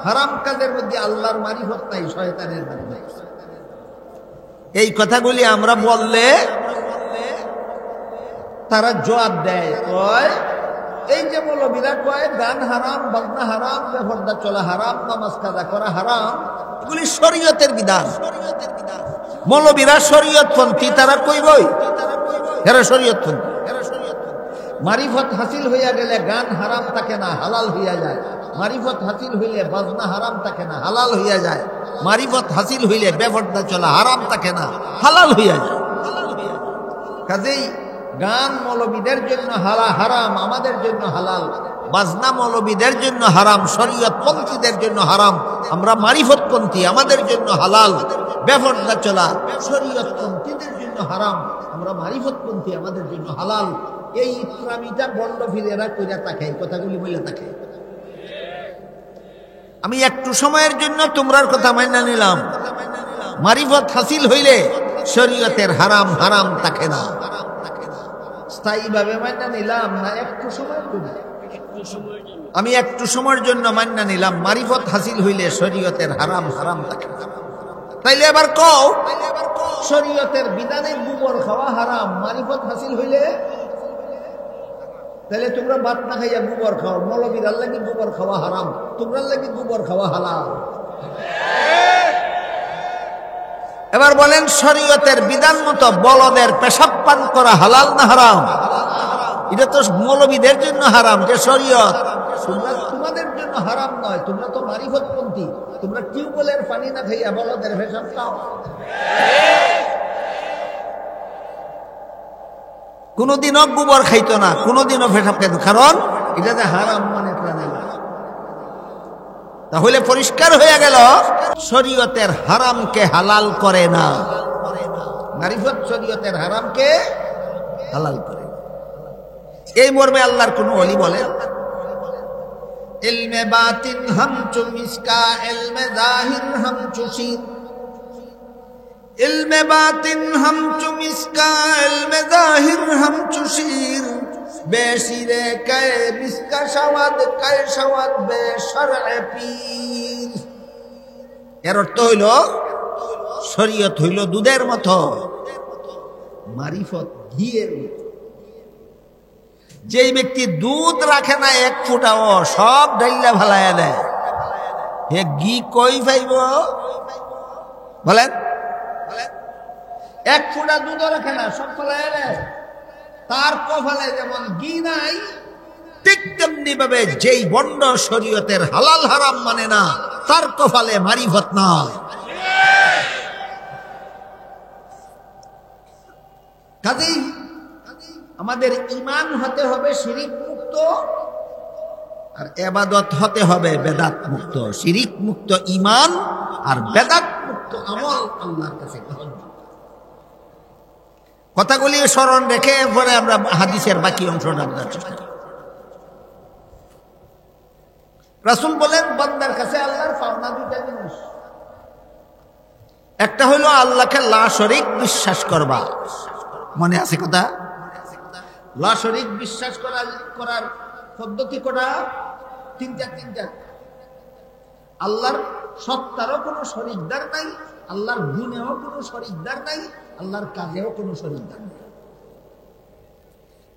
হারাম কাজের মধ্যে আল্লাহর মারিফত নাই, শয়তানের মারিফত। এই কথাগুলি আমরা বললে তারা জবাব দেয়, কয় এই যে মৌলবীরা কয় গান হারাম, বাজনা হারাম, বেপরদা চলা হারাম, নামাজ কাজা করা হারাম, এগুলি শরীয়তের বিধান। মৌলবীরা শরীয়তপন্থী, তারা কইবই এরা শরীয়তপন্থী। মারিফত হাসিল হইয়া গেলে গান হারাম থাকে না, হালাল হইয়া যায়। মারিফত হাসিল হইলে বাজনা হারাম থাকে না, হালাল হইয়া যায়। মারিফত হাসিল হইলে বেপরদা চলা হারাম থাকে না, হালাল হইয়া যায়। কাজেই গান মৌলবীদের জন্য হারাম, আমাদের জন্য হালাল। বাজনা মৌলবীদের জন্য হারাম, শরীয়তপন্থীদের জন্য হারাম। আমরা মারিফতপন্থী, আমাদের জন্য হালাল। বেপরদা চলা শরীয়তপন্থীদের জন্য হারাম, আমরা মারিফতপন্থী, আমাদের জন্য হালাল। এই ইসলামীটা বন্ড ফিরেরা কইরা থাকে, কথাগুলি বলে থাকে। আমি একটু সময়ের জন্য তোমরার কথা মাইনা নিলাম। মারিফত হাসিল হইলে শরীয়তের হারাম হারাম থাকে না, স্থায়ীভাবে মাইনা নিলাম না একটু সময়ের জন্য? আমি একটু সময়ের জন্য মাইনা নিলাম, মারিফত হাসিল হইলে শরীয়তের হারাম হারাম থাকে না। তাইলে এবার কও, শরীয়তের বিধানে গোবর খাওয়া হারাম, মারিফত হাসিল হইলে? তাহলে তোমরা ভাত না খাইয়া গোবর খাও, মৌলবীর লাগি গোবর খাওয়া হারাম, তোমরা লাগি গোবর খাওয়া হালাল। এবার বলেন, শরীয়তের বিধান মতো বলদের পেশাব পান করা হালাল না হারাম? এটা তো মৌলবীদের জন্য হারাম, যে শরীয়ত। তোমাদের জন্য হারাম নয়, তোমরা তো মারিফতপন্থী। তোমরা টিউবওয়েলের পানি না খাইয়া বলদের পেশাব খাও। কোনদিনও গোবর খাইতো না, কোনদিনও পেশাব খাইত, কারণ এটাতে হারাম মানে প্রাণে। তাহলে পরিষ্কার হয়ে গেল, শরীয়তের হারামকে হালাল করে না, মারিফত শরীয়তের হারামকে হালাল করে। এই মর্মে আল্লাহর কোন ওলি বলে, ইলমে বাতিন হামচু মিসকা, ইলমে জাহির হামচু শির। ইলমে বাতিন হামচু মিসকা, ইলমে জাহির হামচু শির। বেশিরে কায়ে মিসকা শাওয়াদ, কায়ে শাওয়াদ বে শর'এ পীর। এর অর্থ হইল, শরীয়ত হইল দুধের মতো, মারিফত ঘিয়ের মতো। যেই ব্যক্তি দুধ রাখে না এক ফুটাও, সব ঢাইলা ভালাইয়া দেয়, হে ঘি কই পাইব? বলেন, এক ফুটা দুধ রাখে না, সব ফলাইয়া দেয়। তার কপালে যেমন ঘি নাই, ঠিক তেমনি ভাবে যেই বন্ড শরীয়তের হালাল হারাম মানে না, তার কপালে মারিফত নাই। কাজেই আমাদের ঈমান হতে হবে শিরিক মুক্ত, আর ইবাদত হতে হবে বেদাত মুক্ত। শিরিক মুক্ত ঈমান আর বেদাত মুক্ত আমল আল্লাহর কাছে গ্রহণযোগ্য। কথাগুলি স্মরণ রেখে পরে আমরা হাদিসের বাকি অংশটা বোঝার চেষ্টা করি। রাসূল বলেন, বান্দার কাছে আল্লাহর পাওনা দুইটা জিনিস। একটা হইলো আল্লাহকে লা শরীক বিশ্বাস করবা। মনে আছে কথা? লা শরীক বিশ্বাস করার পদ্ধতি কটা? তিনটা। আল্লাহর সত্তারও কোনো শরীকদার নাই, আল্লাহর গুণেও কোনো শরীকদার নাই, আল্লাহর কাজেও কোনো শরীকদার নাই।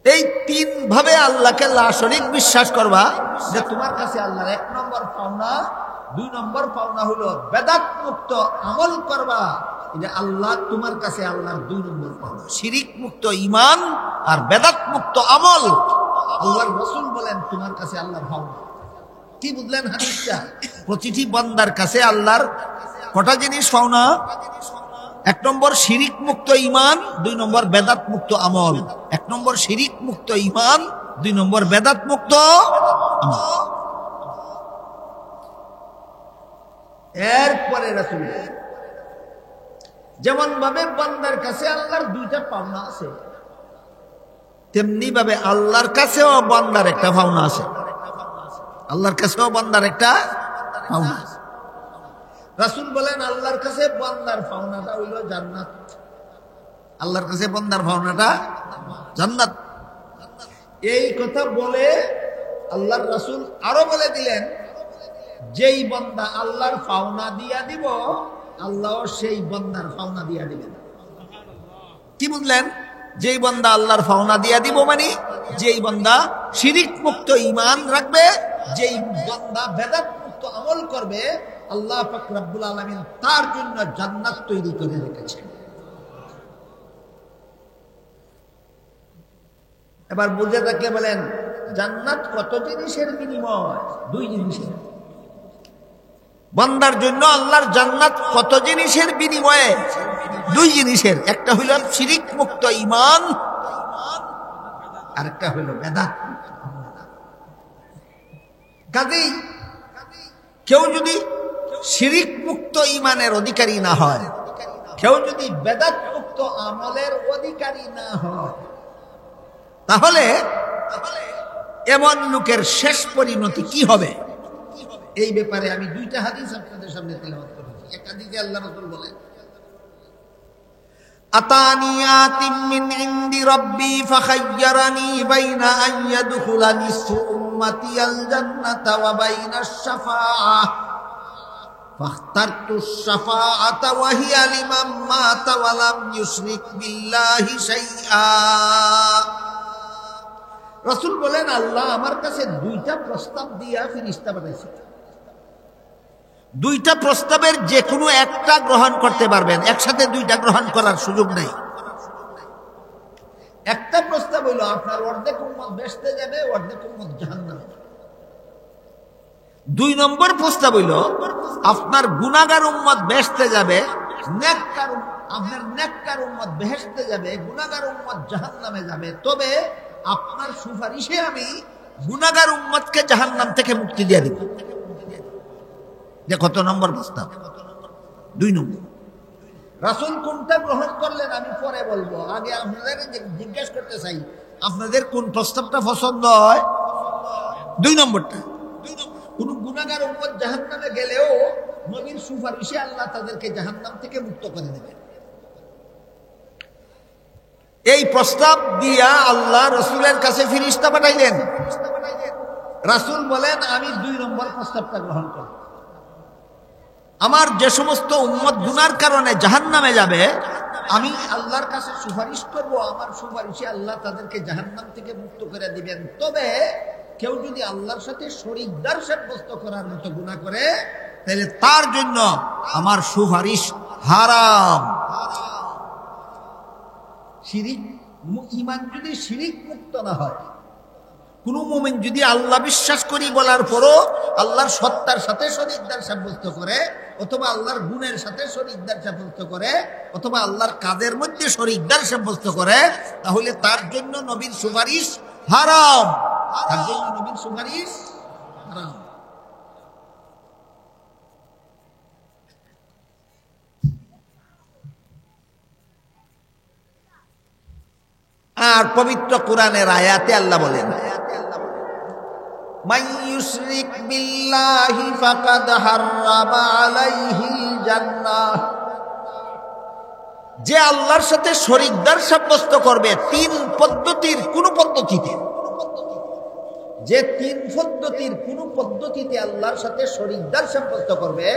এই তিন ভাবে আল্লাহকে লা শরীক বিশ্বাস করবা, যে তোমার কাছে আল্লাহর এক নম্বর পাওনা। দুই নম্বর পাওনা হলো বেদাত মুক্ত আমল করবা, এটা আল্লাহ তোমার কাছে আল্লাহর দুই নম্বর পাওনা। শিরিক মুক্ত ঈমান আর বেদাত মুক্ত আমল আল্লাহর রাসূল বলেন তোমার কাছে আল্লাহর পাওনা। কি বুঝলেন হাদিসটা? প্রতিটি বান্দার কাছে আল্লাহর কটা জিনিস পাওনা? এক নম্বর শিরিক মুক্ত ঈমান, দুই নম্বর বেদাত মুক্ত আমল। এক নম্বর শিরিক মুক্ত ঈমান, দুই নম্বর বেদাত মুক্ত আমল। এরপরে রাসূল যেমন ভাবে বান্দার কাছে আল্লাহর দুইটা পাওনা আছে, তেমনি ভাবে আল্লাহর কাছেও বান্দার একটা পাওনা আছে। আল্লাহর কাছেও বান্দার একটা পাওনা আছে। রাসূল বলেন, আল্লাহর কাছে বান্দার পাওনাটা হইল জান্নাত। আল্লাহর কাছে বান্দার পাওনাটা জান্নাত। এই কথা বলে আল্লাহর রাসূল আরো বলে দিলেন, যেই বান্দা আল্লাহর পাওনা দিয়া দিব, আল্লাহ সেই বান্দার পাওনা দিয়া দিবেন। কি বুঝলেন? যেই বান্দা আল্লাহর পাওনা দিয়া দিব মানে যেই বান্দা শিরিক মুক্ত ঈমান রাখবে, যেই বান্দা বেদাত মুক্ত আমল করবে, আল্লাহ পাক রব্বুল আলামিন তার জন্য জান্নাত তৈরি করে রেখেছেন। এবার বুঝে থাকলে বলেন, জান্নাত কত জিনিসের বিনিময়? দুই জিনিসের। বান্দার জন্য আল্লাহর জান্নাত কত জিনিসের বিনিময়ে? দুই জিনিসের। একটা হইল শিরিক মুক্ত ঈমান, আর একটা হইল বেদাত। কাজেই কেউ যদি শিরিক মুক্ত ঈমানের অধিকারী না হয়, কেউ যদি বেদাত মুক্ত আমলের অধিকারী না হয়, তাহলে এমন লোকের শেষ পরিণতি কি হবে? এই ব্যাপারে আমি দুইটা হাদিস আপনাদের সামনে তেলাওয়াত করেছি। একটা দিকে আল্লাহ রাসূল বলেন, আতানি আতিম মিন ইনদি রাব্বি ফাখায়্যারানি বাইনা আন ইয়াদখুলা নিসফু উম্মতি আল জান্নাতা ওয়া বাইনা আশ-শাফাআহ ফাখতারতু আশ-শাফাআতা ওয়া হিয়া লিমান মাতা ওয়া লাম ইউশরিক বিল্লাহি শাইআ। রাসূল বলেন, আল্লাহ আমার কাছে দুইটা প্রস্তাব দিয়া ফেরেশতা পাঠাইছে। দুইটা প্রস্তাবের যে কোনো একটা গ্রহণ করতে পারবেন, একসাথে দুইটা গ্রহণ করার সুযোগ নেই। একটা প্রস্তাব হইল আপনার অর্ধেক উম্মত বেহেশতে যাবে, অর্ধেক উম্মত জাহান্নামে যাবে। দুই নম্বর প্রস্তাব হইল আপনার গুনাহগার উম্মত বেহেশতে যাবে, আপনার নেককার উম্মত বেহেশতে যাবে, গুনাহগার উম্মত জাহান্নামে যাবে। তবে আপনার সুপারিশে আমি গুনাহগার উম্মতকে জাহান্নাম থেকে মুক্তি দিয়ে দিব। যে কত নম্বর প্রস্তাব? দুই নম্বর। রাসূল কোনটা গ্রহণ করলেন আমি পরে বলবো, আগে আপনাদের জিজ্ঞেস করতে চাই, আপনাদের কোন প্রস্তাবটা পছন্দ হয়? দুই নম্বরটা। কোন গুনাহগার উম্মত জাহান্নামে গেলেও নবীর সুপারিশে আল্লাহ তাদেরকে জাহান্নাম থেকে মুক্ত করে দেবেন। এই প্রস্তাব দিয়া আল্লাহ রাসূলের কাছে ফেরেশতা পাঠাইলেন। রাসূল বলেন, আমি দুই নম্বর প্রস্তাবটা গ্রহণ করব। আমার যে সমস্ত উম্মত গুনার কারণে জাহান্নামে যাবে, আমি আল্লাহর কাছে সুপারিশ করব, আমার সুপারিশে আল্লাহ তাদেরকে জাহান্নাম থেকে মুক্ত করে দিবেন। তবে কেউ যদি আল্লাহর সাথে শরীকদার সাব্যস্ত করার মতো গুনাহ করে, তাহলে তার জন্য আমার সুপারিশ হারাম। শিরিক ঈমান যদি শিরিক মুক্ত না হয়, কোন মুমিন যদি আল্লাহ বিশ্বাস করি বলার পরও আল্লাহর সত্তার সাথে শরীকদার সাব্যস্ত করে, অথবা আল্লাহর গুণের সাথে শরীকদার সাব্যস্ত করে, অথবা আল্লাহর কাজের মধ্যে শরীকদার সাব্যস্ত করে, তাহলে তার জন্য নবীর সুপারিশ হারাম। তার জন্য নবীর সুপারিশ হারাম। আর পবিত্র কোরআনের আয়াতে আল্লাহ বলেন, মান ইউশরিক বিল্লাহি ফাকাদ হাররামা আলাইহিল জান্নাহ। যে আল্লাহর সাথে শরীকদার সাব্যস্ত করবে তিন পদ্ধতির কোন পদ্ধতিতে, যে তিন পদ্ধতির কোন পদ্ধতিতে আল্লাহর সাথে শরীকদার সাব্যস্ত করবে,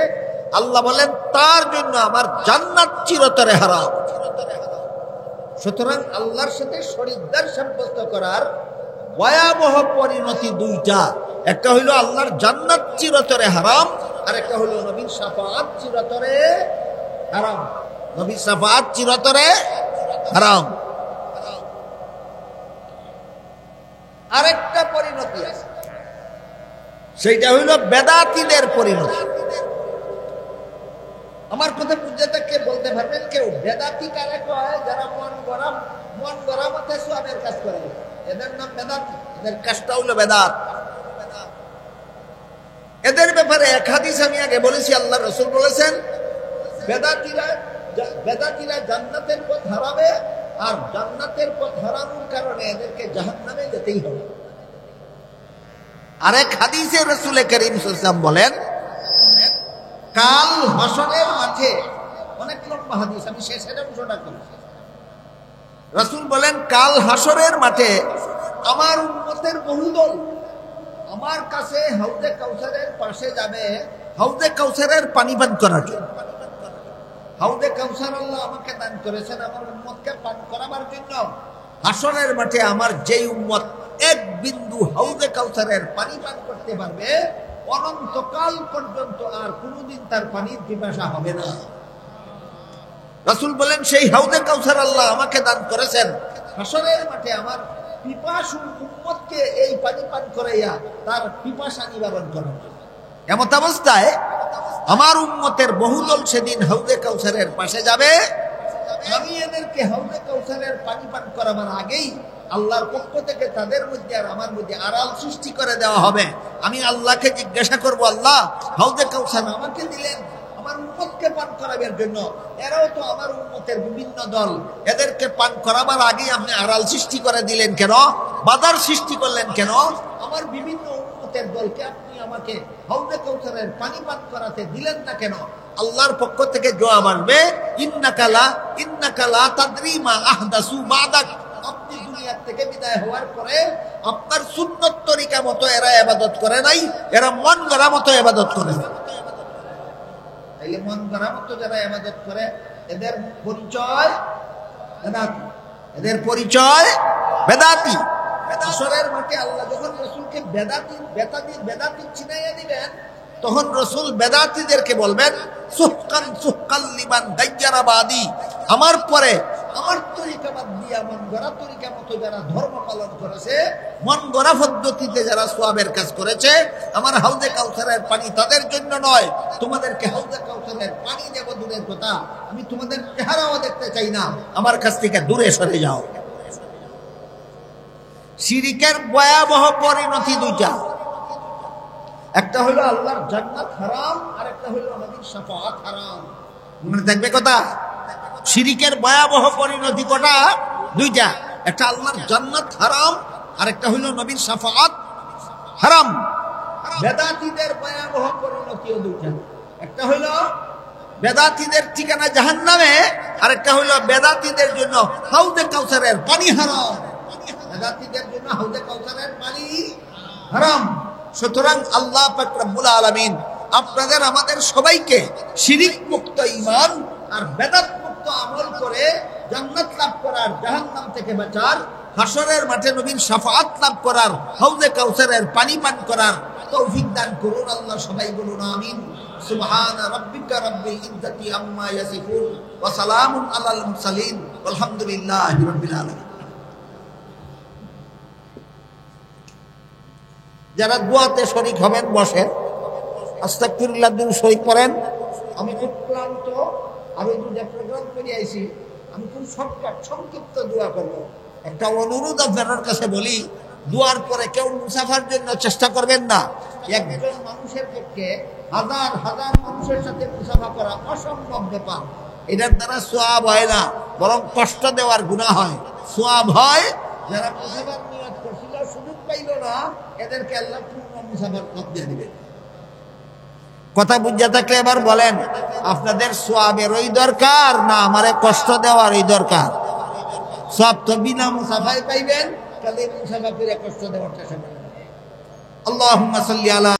আল্লাহ বলেন তার জন্য আমার জান্নাত চিরতরে হারাম। সুতরাং আল্লাহর সাথে শরীকদার সাব্যস্ত করার ভয়াবহ পরিণতি দুইটা। একটা হইল আল্লাহর জান্নাত চিরতরে হারাম, আর একটা হইল নবীর শাফাআত চিরতরে হারাম। নবীর শাফাআত চিরতরে হারাম। আরেকটা পরিণতি আছে, সেইটা হইল বেদাতীদের পরিণতি। আমার কথা বুঝতে থাকলে বলতে পারবেন কেউ? বেদাতি কারে কয়? যারা মন গড়া মতে সোয়াবের কাজ করে, এদের নাম বেদাতি। এদের কাজটা হইল বেদাত। এদের ব্যাপারে এক হাদিস আমি আগে বলেছি, আল্লাহ রাসূল বলেছেন বেদাতিরা জান্নাতের পথ হারাবে, আর জান্নাতের পথ হারানোর কারণে এদেরকে জাহান্নামে যেতেই হবে। আরেক হাদিসে রাসূল করিম সাল্লাল্লাহু আলাইহি ওয়াসাল্লাম বলেন, কাল হাসরের মাঠে, অনেক লম্বা হাদিস, আমি শেষের অংশটা করি। রাসূল বলেন, কাল হাসরের মাঠে আমার উম্মতের বহুদল আমার কাছে হাউজে কাউসারের পাশে যাবে হাউজে কাউসারের পানি পান করার জন্য। হাউজে কাউসার আল্লাহ আমাকে দান করেছেন আমার উম্মতকে পান করাবার জন্য। হাসরের মাঠে আমার যেই উম্মত এক বিন্দু হাউজে কাউসারের পানি পান করতে পারবে, অনন্তকাল পর্যন্ত আর কোনোদিন তার পানির পিপাসা হবে না। রাসূল বলেন, সেই হাউজে কাউসার আল্লাহ আমাকে দান করেছেন, হাসরের মাঠে আমার পিপাসু উম্মতকে এই পানি পান করাইয়া তার পিপাসা নিবারণ করেন। এমত অবস্থায় আমার উম্মতের বহুদল সেদিন হাউজে কাউসারের পাশে যাবে। আমি এদেরকে হাউজে কাউসারের পানি পান করাবার আগেই আল্লাহর পক্ষ থেকে তাদের মধ্যে আর আমার মধ্যে আড়াল সৃষ্টি করে দেওয়া হবে। আমি আল্লাহকে জিজ্ঞাসা করব, আল্লাহ হাউজে কাউসার আমাকে দিলেন আমার উম্মতকে পান করাবার জন্য, এরাও তো আমার উম্মতের বিভিন্ন দল, এদেরকে পান করাবার আগেই আপনি আড়াল সৃষ্টি করে দিলেন কেন? বাধার সৃষ্টি করলেন কেন? আমার বিভিন্ন উম্মতের দলকে আপনি আমাকে হাউজে কাউসারের পানি পান করাতে দিলেন না কেন? আল্লাহর পক্ষ থেকে জবাব আসবে, ইন্নাকা লা তাদরি মা আহদাসু বাদাক। আপনি দুনিয়া থেকে বিদায় হওয়ার পরে আপনার সুন্নত তরিকা মতো এরা ইবাদত করে নাই, এরা মন গড়া মতো ইবাদত করে। তাইলে মন গড়া মতো যারা ইবাদত করে এদের পরিচয় বেদাতি, এদের পরিচয় বেদাতি। হাসরের মাঠে আল্লাহ যখন রাসূলকে বেদাতি চিনাইয়া দিবেন, তখন রাসূল বেদাতিদেরকে বলবেন, সুহকান সুহকাল লিমান গায়্যারা বাদি। আমার পরে আমার তরিকা বাদ দিয়া মন গড়া তরিকা মতো যারা ধর্ম পালন করেছে, মন গড়া পদ্ধতিতে যারা সওয়াবের কাজ করেছে, আমার হাউজে কাউসারের পানি তাদের জন্য নয়। তোমাদেরকে হাউজে কাউসারের পানি দেব দূরের কথা, আমি তোমাদের চেহারাও দেখতে চাই না, আমার কাছ থেকে দূরে সরে যাও। শিরিকের ভয়াবহ পরিণতি দুইটা, একটা হলো আল্লাহর জান্নাত হারাম, আর একটা হলো নবীর শাফাআত হারাম। মনে থাকবে কথা? শিরিকের ভয়াবহ পরিণতি কটা? দুইটা, একটা আল্লাহর জান্নাত হারাম, আর একটা হলো নবীর শাফাআত হারাম। বেদাতীদের ভয়াবহ পরিণতিও দুইটা, একটা হলো বেদাতীদের ঠিকানা জাহান্নামে, আর একটা হলো বেদাতীদের জন্য হাউজে কাউসারের পানি হারাম। বেদাতীদের জন্য হাউজে কাউসারের পানি হারাম। সুতরাং আল্লাহ পাক রব্বুল আলামিন আপনাদের আমাদের সবাইকে শিরিক মুক্ত ঈমান আর বেদাত মুক্ত আমল করে জান্নাত লাভ করার, জাহান্নাম থেকে বাঁচার, হাসরের মাঠে নবীর শাফাআত লাভ করার, হাউজে কাউসারের পানি পান করার তৌফিক দান করুন। আল্লাহ সবাই বলুন আমিন। সুবহান রাব্বিকা রাব্বিল ইজ্জাতি আম্মা ইয়াসিফুন ওয়া সালামুন আলাল মুরসালিন আলহামদুলিল্লাহি রাব্বিল আলামিন। যারা দোয়াতে শরীক হবেন বসেন, আস্তাগফিরুল্লাহ দুরূদ শরীফ পড়েন। আমি খুব ক্লান্ত, আমি দুটা প্রোগ্রাম করে আইছি, আমি খুব শর্টকাট সংক্ষিপ্ত দোয়া করব। একটা অনুরোধ আপনার কাছে বলি, দোয়ার পরে কেউ মুসাফার জন্য চেষ্টা করবেন না। একজন মানুষের পক্ষে হাজার হাজার মানুষের সাথে মুসাফা করা অসম্ভব ব্যাপার। এটার দ্বারা সওয়াব হয় না, বরং কষ্ট দেওয়ার গুনাহ হয়। সওয়াব হয় যারা মুসাফার নিয়ত করছিল, সুযোগ পাইল না, এদেরকে আল্লাহ পূর্ণ মুসাফার পথ দিয়ে দিবেন। কথা বুঝা থাকলে এবার বলেন, আপনাদের সওয়াবের ওই দরকার না আমারে কষ্ট দেওয়ার ওই দরকার? সওয়াব তো বিনা মুসাফায় পাইবেন, তাহলে মুসাফা করে কষ্ট দেওয়ার চেষ্টা করবেন। আল্লাহুম্মা সাল্লি আলা